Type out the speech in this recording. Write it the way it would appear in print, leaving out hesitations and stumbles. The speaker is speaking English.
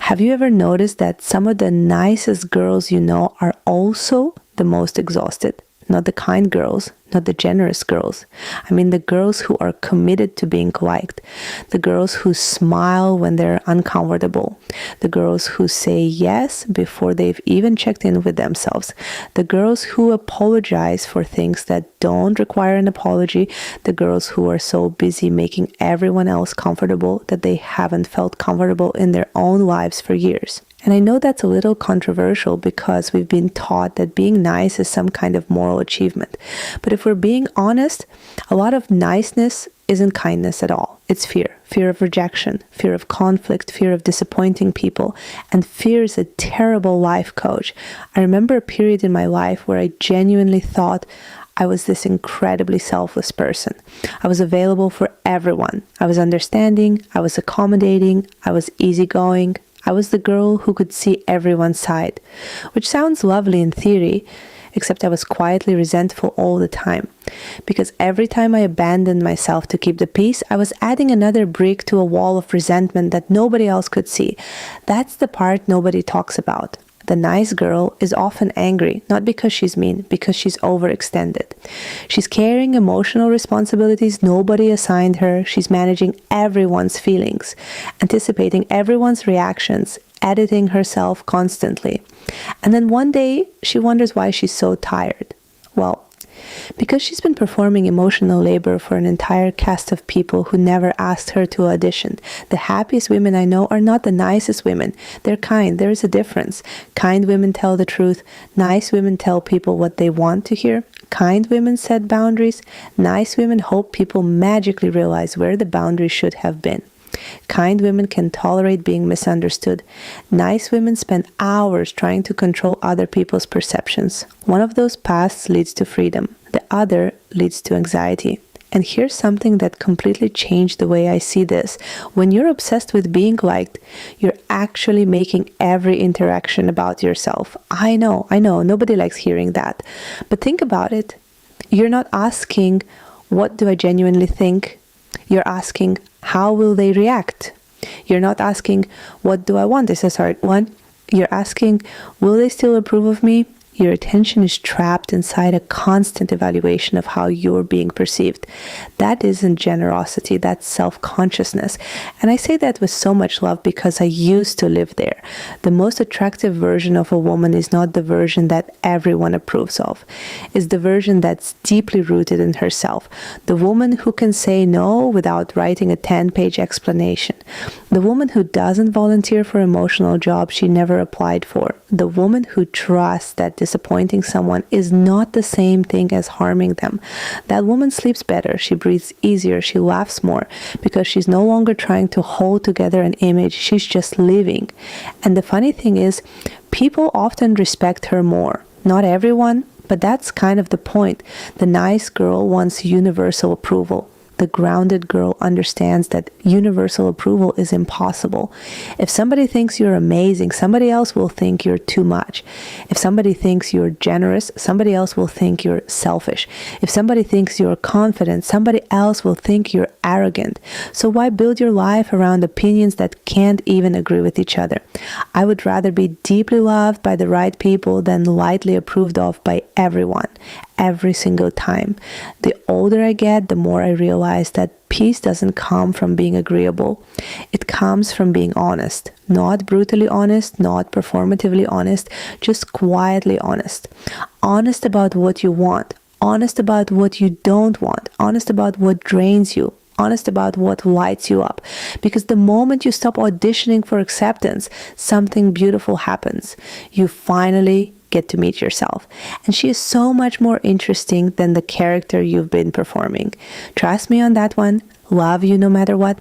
Have you ever noticed that some of the nicest girls you know are also the most exhausted? Not the kind girls, not the generous girls. I mean the girls who are committed to being liked. The girls who smile when they're uncomfortable. The girls who say yes before they've even checked in with themselves. The girls who apologize for things that don't require an apology. The girls who are so busy making everyone else comfortable that they haven't felt comfortable in their own lives for years. And I know that's a little controversial because we've been taught that being nice is some kind of moral achievement. But if we're being honest, a lot of niceness isn't kindness at all. It's fear. Fear of rejection, fear of conflict, fear of disappointing people. And fear is a terrible life coach. I remember a period in my life where I genuinely thought I was this incredibly selfless person. I was available for everyone. I was understanding. I was accommodating. I was easygoing. I was the girl who could see everyone's side, which sounds lovely in theory, except I was quietly resentful all the time. Because every time I abandoned myself to keep the peace, I was adding another brick to a wall of resentment that nobody else could see. That's the part nobody talks about. The nice girl is often angry, not because she's mean, because she's overextended. She's carrying emotional responsibilities nobody assigned her. She's managing everyone's feelings, anticipating everyone's reactions, editing herself constantly. And then one day, she wonders why she's so tired. Well, because she's been performing emotional labor for an entire cast of people who never asked her to audition. The happiest women I know are not the nicest women. They're kind. There is a difference. Kind women tell the truth. Nice women tell people what they want to hear. Kind women set boundaries. Nice women hope people magically realize where the boundaries should have been. Kind women can tolerate being misunderstood. Nice women spend hours trying to control other people's perceptions. One of those paths leads to freedom. The other leads to anxiety. And here's something that completely changed the way I see this. When you're obsessed with being liked, you're actually making every interaction about yourself. I know, nobody likes hearing that. But think about it. You're not asking, what do I genuinely think? You're asking, how will they react? You're not asking, what do I want? This is a hard one. You're asking, will they still approve of me? Your attention is trapped inside a constant evaluation of how you're being perceived. That isn't generosity, that's self-consciousness. And I say that with so much love because I used to live there. The most attractive version of a woman is not the version that everyone approves of. It's the version that's deeply rooted in herself. The woman who can say no without writing a 10-page explanation. The woman who doesn't volunteer for emotional jobs she never applied for. The woman who trusts that disappointing someone is not the same thing as harming them. That woman sleeps better, she breathes easier, she laughs more, because she's no longer trying to hold together an image, she's just living. And the funny thing is, people often respect her more. Not everyone, but that's kind of the point. The nice girl wants universal approval. The grounded girl understands that universal approval is impossible. If somebody thinks you're amazing, somebody else will think you're too much. If somebody thinks you're generous, somebody else will think you're selfish. If somebody thinks you're confident, somebody else will think you're arrogant. So why build your life around opinions that can't even agree with each other? I would rather be deeply loved by the right people than lightly approved of by everyone. Every single time. The older I get, the more I realize that peace doesn't come from being agreeable. It comes from being honest. Not brutally honest, not performatively honest, just quietly honest. Honest about what you want. Honest about what you don't want. Honest about what drains you. Honest about what lights you up. Because the moment you stop auditioning for acceptance, something beautiful happens. You finally get to meet yourself. And she is so much more interesting than the character you've been performing. Trust me on that one. Love you no matter what.